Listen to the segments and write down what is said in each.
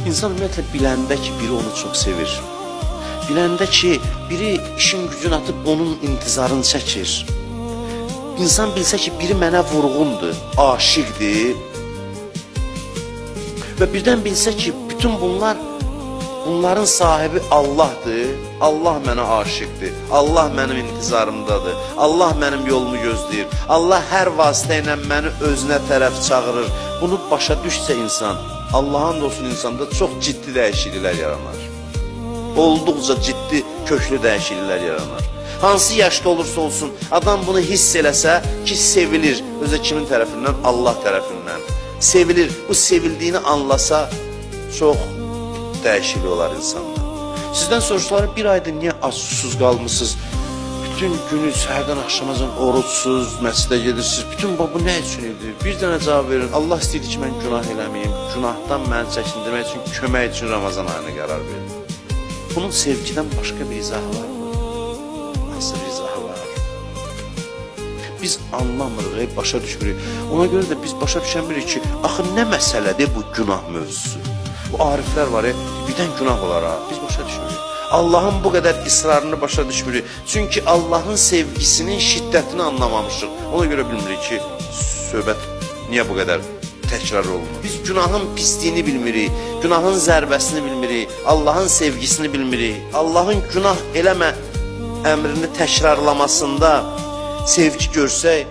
İnsan ümumiyyətlə biləndə ki, biri onu çox sevir. Biləndə ki, biri işin gücünü atıb onun intizarını çəkir. İnsan bilsə ki, biri mənə vurğundur, aşiqdir. Və birdən bilsə ki, bütün bunların sahibi Allahdır. Allah mənə aşiqdir. Allah mənim intizarımdadır. Allah mənim yolumu gözləyir. Allah hər vasitə ilə məni özünə tərəf çağırır. Bunu başa düşsə insan, Allah'ın olsun insanda çox ciddi dəyişikliklər yaranar. Olduqca ciddi, köklü dəyişikliklər yaranar. Hansı yaşda olursa olsun, adam bunu hiss eləsə ki, sevilir. Özə kimin tərəfindən? Allah tərəfindən. Sevilir, bu sevildiyini anlasa çox dəyişiklik olar insanda. Sizdən soruşsalar, bir ayda niyə susuz qalmışsınız? Bütün günü səhərdən axşamacan oruçsuz, məscidə gedirsiniz. Bütün bu nə üçün idi? Bir dənə cavab verin. Allah istəyir ki, mən günah eləməyim. Günahdan məni çəkindirmək üçün, kömək üçün Ramazan ayına qərar verin. Bunun sevgidən başqa bir izahı var mı? Nasıl bir izahı var? Biz anlamırıq, başa düşmürük. Ona görə də biz başa düşəmirik ki, axı nə məsələdir bu günah mövzusu? Bu ariflər var, birdən günah olar ha. Biz başa düşmürük. Allah'ın bu qədər ısrarını başa düşmürük. Çünki Allah'ın sevgisinin şiddətini anlamamışıq. Ona görə bilmirik ki, söhbət niyə bu qədər təkrar olunur. Biz günahın pisliyini bilmirik, günahın zərbəsini bilmirik, Allah'ın sevgisini bilmirik. Allah'ın günah eləmə əmrini təkrarlamasında sevgi görsək,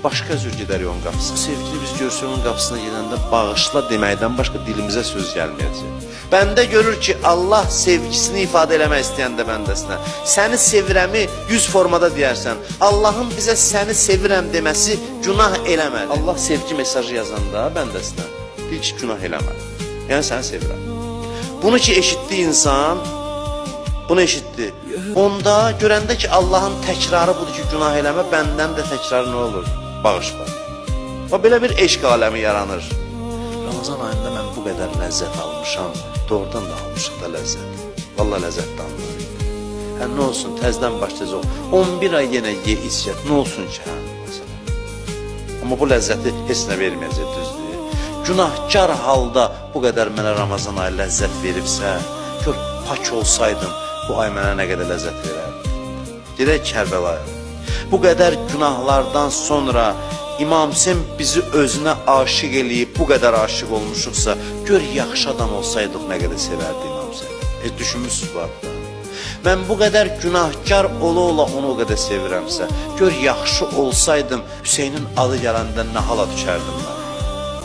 başqa cür gedərik onun qapısına. Sevgini biz görsək onun qapısına gedəndə bağışla deməkdən başqa dilimizə söz gəlməyəcək. Bəndə görür ki, Allah sevgisini ifadə eləmək istəyəndə bəndəsinə, səni sevirəmi 100 formada deyərsən, Allah'ın bizə səni sevirəm deməsi günah eləməli. Allah sevgi mesajı yazanda bəndəsinə, deyir ki, günah eləməli. Yəni səni sevirəm. Bunu ki, eşitdi insan, bunu eşitdi. Onda görəndə ki, Allah'ın təkrarı budur ki, günah eləmə, bəndən də təkrarı nə olur? Bağışla. Və belə bir eşq aləmi yaranır. Ramazan ayında mən bu qədər ləzzət almışam, doğrudan da almışıq da ləzzət. Vallahi ləzzət də anlarıq. Hə, nə olsun, təzdən başlayacaq. 11 ay yenə ye, içəcək, nə olsun ki, hə, məsələn. Amma bu ləzzəti heç nə verməyəcək, düzdür. Günahkar halda bu qədər mənə Ramazan ayı ləzzət veribsə, gör, pak olsaydım, bu ay mənə nə qədər ləzzət verərdi. Gedək Kərbəlaya. Bu qədər günahlardan sonra İmam Hüseyin bizi özünə aşiq eləyib, bu qədər aşiq olmuşuqsa, gör yaxşı adam olsaydıq nə qədər sevərdi İmam Hüseyin. Düşünmüşsünüz bu haqda. Mən bu qədər günahkar ola onu o qədər sevirəmsə, gör yaxşı olsaydım Hüseynin adı gələndə nə hala düşərdim mən.